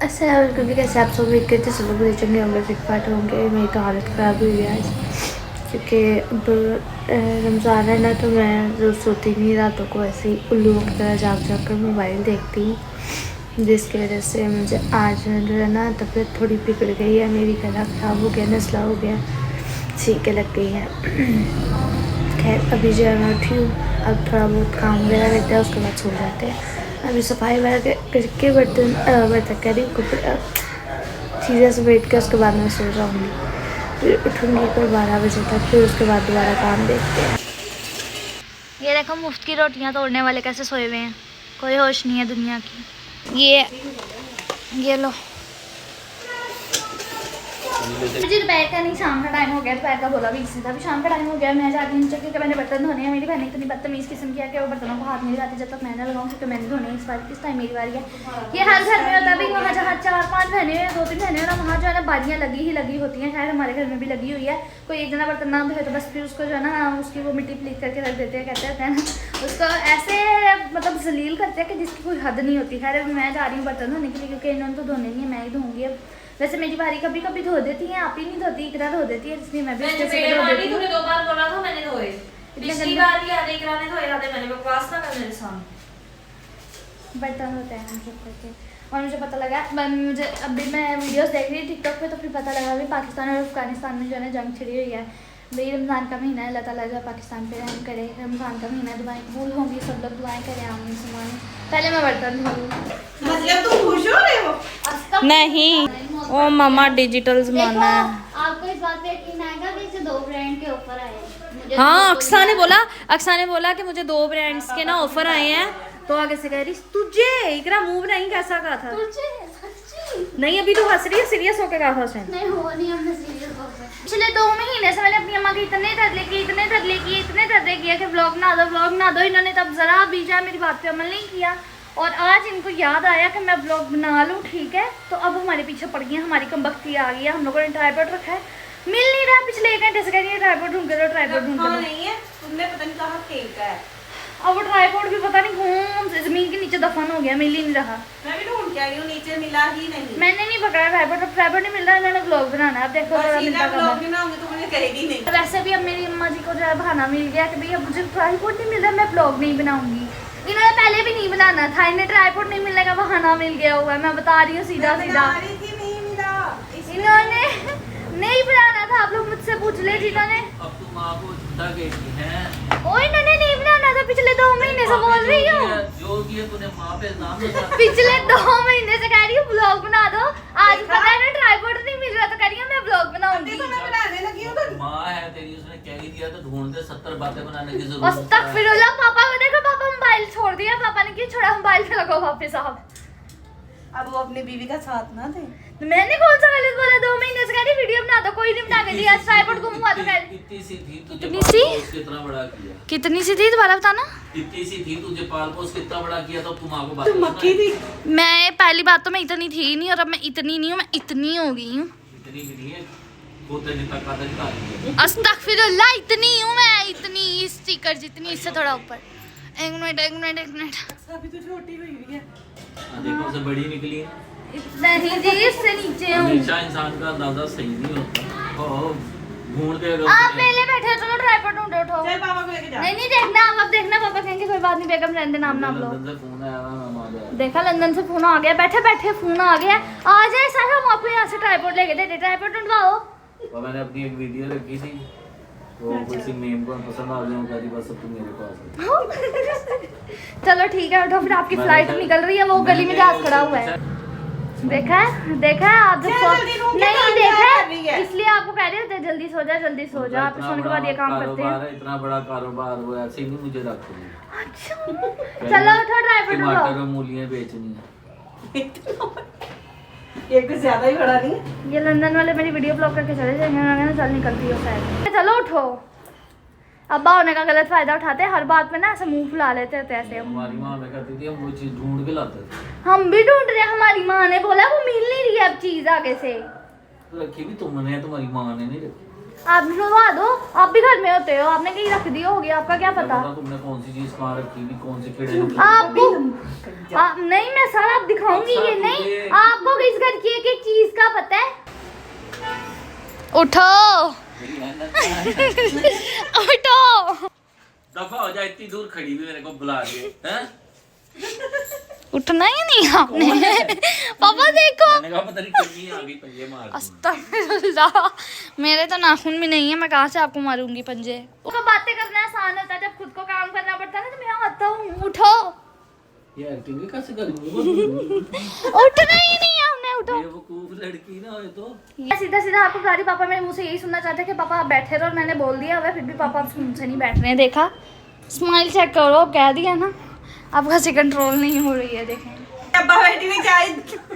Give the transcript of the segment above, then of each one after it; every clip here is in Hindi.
क्योंकि कैसे आप सब उम्मीद करते सब लोग बुरे चंगे होंगे, फिट फाट होंगे। मेरी तो हालत ख़राब हुई है आज, क्योंकि अब रमज़ान है ना, तो मैं रोज़ सोती नहीं, रातों को ऐसे ही उल्लुओं की तरह जाग जाग कर मोबाइल देखती हूँ, जिसकी वजह से मुझे आज जो है ना तबीयत थोड़ी बिगड़ गई है। मेरी गला ख़राब हो गया, नज़ला हो गया, छींकें लग गई हैं। खैर अभी जो है मैं उठी हूँ, अब थोड़ा बहुत काम वगैरह करते हैं, उसके बाद सो जाते हैं। अभी सफाई वगैरह करके बर्तन कह रही कपड़े चीज़ें से बैठ के उसके बाद मैं सो जाऊँगी। फिर उठूँगी फिर 12 बजे तक, फिर उसके बाद दोबारा काम देखते हैं। ये देखो मुफ्त की रोटियां तोड़ने वाले कैसे सोए हुए हैं, कोई होश नहीं है दुनिया की। ये लो मुझे दोपहर का नहीं, शाम का टाइम हो गया। दोपहर का बोला भी इससे था, शाम का टाइम हो गया। मैं जाती हूँ नीचे क्योंकि मैंने बर्तन धोने हैं। मेरी बहन इतनी बदतमीज़ किस्म की है कि वो बर्तनों को हाथ नहीं लगाती जब तक मैं ना लगाऊँ, क्योंकि मैंने धोने इस टाइम मेरी बारी है। ये हर घर में होता है भाई, वहाँ जहाँ 4-5 बहनें हैं, 2-3 बहनें हैं ना, वहाँ जो है ना बारियाँ लगी होती हैं। शायद हमारे घर में भी लगी हुई है। कोई एक जना बर्तन ना धोए तो बस फिर उसको जो है ना उसकी वो मिट्टी प्लीट करके रख देते हैं, कहते हैं ना उसको ऐसे मतलब जलील करते हैं कि जिसकी कोई हद नहीं होती। खैर मैं जा रही हूँ बर्तन धोने के लिए, क्योंकि इन्होंने तो धोने नहीं है, मैं ही धोऊंगी अब। वैसे मेरी बारी कभी कभी धो देती हैं, आप ही नहीं धोती, इकरा धो देती है, इसलिए मैं भी उसके से धो देती हूं। 2 बार बोला था मैंने धोए, पिछली बार भी आधे इकरा ने धोए आधे मैंने, बकवास ना कर मेरे सामने। बर्तन होते हैं हम सब करके। और मुझे पता लगा, मुझे अभी मैं वीडियोस देख रही थी टिकटॉक पे, तो फिर पता लगा भी पाकिस्तान और अफगानिस्तान में जो है ना जंग छिड़ी हुई है भाई। रमज़ान का महीना है, अल्लाह ताला जो पाकिस्तान पे रहम करे। रमज़ान का महीना, दुआएं कबूल होंगी, सब लोग दुआएं करें, आमीन सुमान। पहले मैं बर्तन धो लूँ। मतलब तुम खुश हो रहे हो? नहीं, ओ मामा डिजिटल जमाना है। आपको इस बात पे यकीन आएगा कि इसे 2 ब्रांड के ऑफर आए हैं। हाँ, अक्सा ने बोला कि मुझे 2 ब्रांड्स के ना ऑफर आए हैं, तो आगे से कह रही तुझे इकरा मुंह नहीं कैसा कहा था नहीं, अभी तो हंस रही है, सीरियस होकर कहा था उसने। नहीं हो नहीं, हमने सीरियस हो गए। पिछले 2 महीने से मैंने अपनी अम्मा के इतने तरले किए कि व्लॉग बना दो। इन्होंने तब जरा भी जा मेरी बात पे अमल नहीं किया, और आज इनको याद आया कि मैं व्लॉग बना लूँ, ठीक है। तो अब हमारे पीछे पड़ गई है, हमारी कमबख्ती आ गई है। हम लोगों ने ट्राइपॉड रखा है, मिल नहीं रहा। पिछले 1 घंटे से कह रही है ट्राइपॉड ढूंढ के दो। नहीं है, तुमने पता नहीं कहाँ फेंका है। अब वो ट्राइपॉड भी पता नहीं कौन जमीन के नीचे दफन हो गया, मिल ही नहीं रहा। मैं भी ढूंढ के आई हूँ, नीचे मिला ही नहीं। मैंने नहीं पकड़ा ट्राइपॉड नहीं मिल रहा है। मैंने व्लॉग बनाना है, अब देखो नहीं। वैसे भी अब मेरी अम्मा जी को जो है बहाना मिल गया कि भैया मुझे ट्राइपॉड नहीं मिल रहा, मैं व्लॉग नहीं बनाऊंगी। इन्होंने पहले भी नहीं बनाना था, इन्हें ट्राइपॉड नहीं मिलने का बहाना मिल गया हुआ है। मैं बता रही हूँ सीधा इन्होंने नहीं बनाना था। आप लोग मुझसे पूछ ले जिन्होंने, इन्होंने नहीं बनाना था। पिछले 2 महीने से बोल रही हूँ, पिछले 2 महीने से कह रही हूँ व्लॉग बना दो। आज पता है ना ट्राइपॉड नहीं मिल रहा, तो कह रही हूँ मैं व्लॉग बनाऊंगी। अस्तगफिरुल्लाह। पापा को देखो, पापा मोबाइल छोड़ दिया। पापा ने क्यों छोड़ा मोबाइल? पे लगाओ वापस आप। अब वो अपनी बीवी का साथ ना दे। मैंने कौन सा गलत बोला? 2 महीने से कह रही वीडियो बना दो, कोई नहीं बना के दिया। ट्राइपॉड गुम हुआ तो कितनी सी थी, कितनी सी थी दोबारा बताना। कितनी सी थी, तुझे पाल पोस कितना बड़ा किया तो तुम आपको बात मक्खी थी। मैं पहली बात तो मैं इतनी थी नहीं, और अब मैं इतनी नहीं हूँ, मैं इतनी हो गई हूँ। इतनी भी नहीं है, पोते ने तक आधा निकाल दिया। अस्तगफिरुल्लाह, इतनी हूँ मैं, इतनी इस स्टिकर जितनी, इससे थोड़ा ऊपर। एक मिनट अभी तो छोटी हुई है। देखो से बड़ी निकली है। नहीं जी, इससे नीचे हूँ। हमेशा इंसान का अंदाजा सही नहीं होता। ओ ढूंढ दे अगर आप पहले बैठे, चलो ट्राइपॉड ढूंढो, उठो। चल पापा को लेके जा। नहीं देखना, आप देखना। पापा कहेंगे कोई बात नहीं बेगम, रहने दे, नाम ना लो। लंदन से फोन आया हुआ, मैं आ गया। देखा लंदन से फोन आ गया, बैठे बैठे फोन आ गया। आ जाए सर, हम आपको यहाँ से ट्राइपॉड लेके देते। ट्राइपॉड ढूंढवाओ। और मैंने अपनी एक वीडियो रखी थी, वो किसी मेम को पसंद आ गया, वो कहती बस अब तुम मेरे पास हो। चलो ठीक है, उठो। फिर आपकी फ्लाइट निकल रही है, वो गली में जहाज खड़ा हुआ है। देखा है आप जब नहीं देखा है, इसलिए आपको कह रहे थे जल्दी सो जा। आप सोने के बाद ये काम करते हैं। इतना बड़ा कारोबार वो ऐसे ही नहीं मुझे रखते। अच्छा चलो उठो, ट्राइपॉड टमाटर ढूंढो। और मूलियां बेचनी है। ये कुछ ज्यादा ही बड़ा नहीं है। ये लंदन वाले मेरी वीडियो ब्लॉक करके चले जाएंगे, चल निकलती हो शायद। चलो उठो। अब्बा होने का गलत फायदा उठाते हैं, हर बात में ना ऐसे मुंह फुला लेते होते ऐसे। हमारी माँ हमें कहती थी हम वो चीज ढूंढ के लाते थे। हम भी ढूंढ रहे हैं, हमारी माँ ने बोला वो मिल नहीं रही है अब चीज आगे से। तो रखी भी तुमने, तुम्हारी माँ ने नहीं रखी। आप ढूंढवा दो, आप भी घर में होते हो, आपने कहीं रख दिया होगी, आपका क्या पता। तुमने कौन सी चीज कहाँ रखी थी, कौन से कीड़े निकले? आपको नहीं, मैं सारा आप दिखाऊंगी ये नहीं, आपको इस घर की एक एक चीज का पता है। उठो उठो, दफा हो जा, इतनी दूर खड़ी हुई मेरे को बुला रही है। उठना ही नहीं आपने। पापा देखो, मैंने कहा पता नहीं कितनी आ गई पंजे मार दूं। अस्तगफिरुल्लाह, मेरे तो नाखून भी नहीं है, मैं कहाँ से आपको मारूंगी पंजे। तो बातें करना आसान होता है, जब खुद को काम करना पड़ता है ना, तो मैं आता हूँ। उठो, ये एक्टिंग कैसे करूंगी? उठना ही नहीं है हमने, उठो। बेवकूफ लड़की ना हो तो। सीधा सीधा आपको बता रही, पापा मेरे मुंह से यही सुनना चाहते कि पापा आप बैठे रहो, और मैंने बोल दिया हुआ, फिर भी पापा आप मुझसे नहीं बैठ रहे। देखा, स्माइल चेक करो, कह दिया ना, आपका से कंट्रोल नहीं हो रही है। देखें अब्बा बेटी में क्या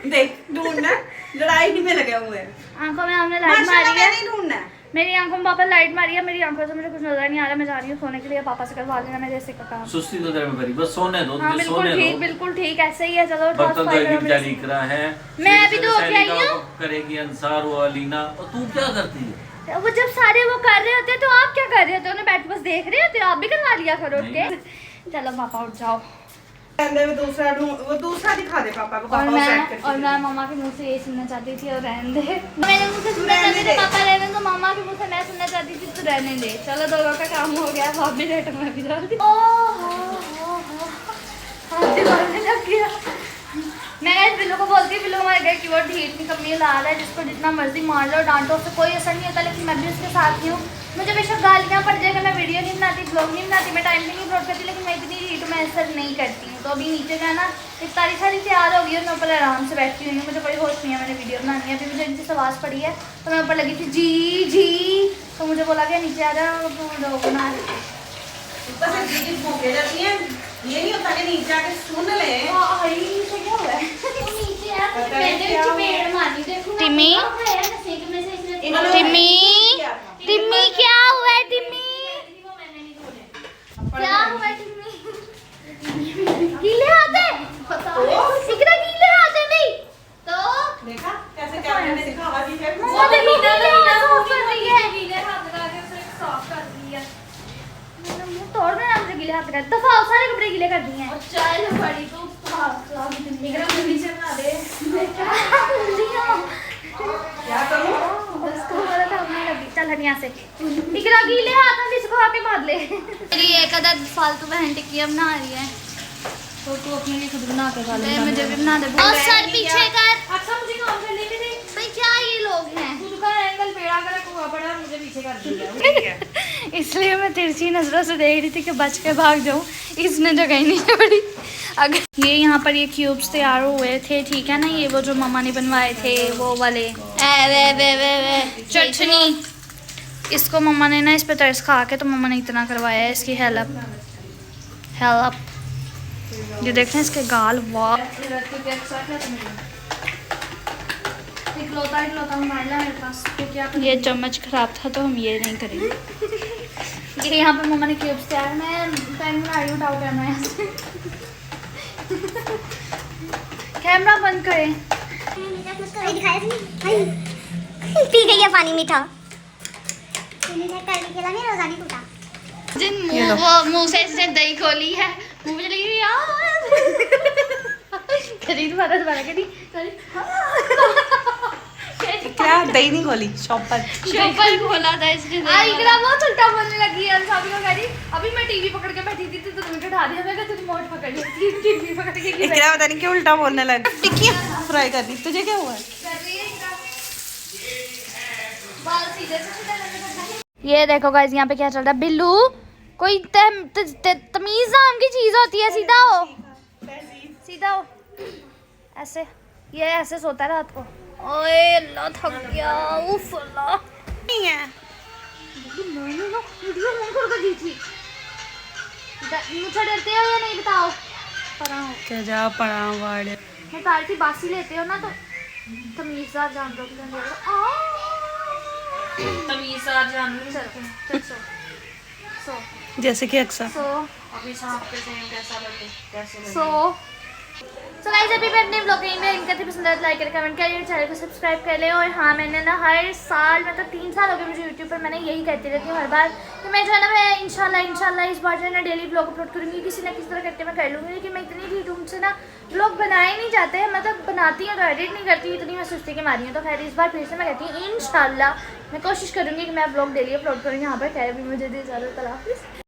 देख ढूंढना, लड़ाई नहीं में लगे हुए हैं। आंखों में हमने लाइट मारी है, नहीं ढूंढना। मेरी आंखों में पापा लाइट मारी है, मेरी आंखों से मुझे कुछ नजर नहीं आ रहा। मैं जा रही हूँ सोने के लिए, पापा से करवा लेना मेरे से का काम। सुस्ती तो तेरे में भरी, बस सोने दो, हाँ मुझे सोने दो। बिल्कुल ठीक, ऐसे ही है। चलो बर्तन धोए की बेचारी इकरा है, मैं अभी तो होके आई हूँ। करेगी अंसार वो अलीना, और तू क्या करती है? वो जब सारे वो कर रहे होते हैं, तो आप क्या कर रहे होते हो? उन्हें बैठ के बस देख रहे होते हो, आप भी करवा लिया करो उठ के। चलो पापा उठ जाओ। दूसरा वो दूसरा दिखा दे पापा को। और मैं मम्मा के मुंह से ये सुनना चाहती थी, और रहने दे। मेरे मुंह से सुनना चाहती थी पापा रहने दो, मम्मा के मुंह से मैं सुनना चाहती थी तो रहने दे। चलो दोनों का काम हो गया, आप भी लेट में भी जल्दी। मैं इस बिल्लू को बोलती हूँ, बिल्लू हमारे घर की वो ढीठ निकम्मी लाल है, जिसको जितना मर्जी मार लो डांटो, उससे कोई असर नहीं होता। लेकिन मैं भी उसके साथ ही हूँ, मुझे बेशक गालियाँ पड़ जाएगा, मैं वीडियो नहीं बनाती, ब्लॉग नहीं बनाती, मैं टाइम पे नहीं अपलोड करती, लेकिन मैं इतनी ढीठ मैं असर नहीं करती हूँ। तो अभी नीचे का ना इफ्तारी सारी तैयार होगी, और मैं ऊपर आराम से बैठी हुई हूँ, मुझे कोई होश नहीं है, मैंने वीडियो बनानी है। अभी मुझे नीचे से आवाज़ पड़ी है, तो मैं ऊपर लगी थी जी जी, तो मुझे बोला गया नीचे आ जाओ, तो बना रही थी। ऊपर से दीदी भूखे जाती हैं, ये नहीं होता कि नीचे आके सुन ले। नीचे क्या हुआ है? नीचे है, पेड़ मारी देखो। टिम्मी, टिम्मी, टिम्मी क्या हुआ है? टिम्मी क्या हुआ है? गीले हाथ है, इकरा गीले हाथ है नहीं तो देखा कैसे कैमरे में दिखा आवाज ही है। वो देखो गीले हाथ साफ कर रही है, गीले हाथ लगा के उसे साफ कर रही है। मैंने मुंह तोड़ देना, हमसे गीले हाथ कर दफा, सारे कपड़े गीले कर दिए हैं। और चाय बड़ी तो इकरा नीचे बना दे, क्या करूं? उसको बोला था हमने लगी, चल हट यहाँ से। इकरा गीले हाथ में इसको आके मार ले। मेरी एक अदद फालतू बहन टिक्की बना रही है, तो तू अपने लिए खुद बना के खा ले। मुझे भी बना दे। और सर पीछे कर। अच्छा मुझे काम करने के लिए भाई क्या ये लोग हैं? तू का एंगल पेड़ा कर हुआ पड़ा, मुझे पीछे कर दिया। इसलिए मैं तिरछी नजरों से देख रही थी कि बच के भाग जाऊं, इसने जगह ही नहीं छोड़ी। अगर ये यहाँ पर ये क्यूब्स तैयार हुए थे, ठीक है ना, ये वो जो मम्मा ने बनवाए थे वो वाले चटनी, इसको मम्मा ने ना इस पे तरस खा के, तो मम्मा ने इतना करवाया है, इसकी हेल्प। ये देखें इसके गाल, वाह। ये चम्मच खराब था तो हम ये नहीं करेंगे। ये यहाँ पे मम्मा ने क्यूब्स तैयार, मैं पेन में आई उठाओ कैमरा यहाँ से। कैमरा बंद करें। पी गई है पानी मीठा। जिन मुंह से इसने दही खोली है, मुंह में चली गई यार। करी दोबारा करी क्या दही नहीं खोली, शॉपर खोला था इसने। इकरा बहुत उल्टा बोलने लगी है, साबी को कह रही अभी मैं टीवी पकड़ के बैठी थी तो तुमने उठा दिया। मैं कहा तूने मोट पकड़ ली थी, टीवी पकड़ के की क्या पता नहीं क्यों उल्टा बोलने लग टिक्की फ्राई कर दी। तुझे क्या हुआ है? कर रही है इकरा। बाल सीधे से सीधे लगे करता है। ये देखो गाइस, यहाँ पे क्या चल रहा है। बिल्लू, कोई तमीज नाम की चीज होती है, सीधा हो, सीधा हो, ऐसे। ये ऐसे सोता है रात को। ओए अल्लाह, थक गया, उफ अल्लाह। नहीं है मैंने ना वीडियो ऑन करके दी थी। मुझे डरते हो या नहीं बताओ? परा हो क्या जा पड़ा वाड़े। मैं तारी थी बासी लेते हो ना, तो तमीज़दार जानवरों के लिए तमीज़दार जानवर चल सो सो जैसे कि अक्सर सो अभी सांप के सेम कैसा लगे, कैसे लगे? सो सो गाइस अभी मैं अपने ब्लॉगिंग में इनका पसंद आया लाइक करें, कमेंट करें, चैनल को सब्सक्राइब कर लें। और हाँ, मैंने ना हर साल मतलब 3 साल हो गए मुझे यूट्यूब पर, मैंने यही कहती रहती हूँ हर बार कि मैं जो है ना मैं इंशाल्लाह इस बार जो है ना डेली ब्लॉग अपलोड करूँगी, किसी ना किसी तरह करके मैं कर लूँगी। लेकिन मैं इतनी यूट्यूब से ना ब्लॉग बनाए नहीं जाते हैं, मतलब बनाती हूँ तो एडिट नहीं करती, इतनी मैं सुस्ती के मारी हूँ। तो खैर इस बार फिर से मैं कहती हूँ इंशाल्लाह मैं कोशिश करूँगी कि मैं ब्लॉग डेली अपलोड करूँ यहाँ पर। खैर अभी मुझे दी इजाज़त, अल्लाह हाफ़िज़।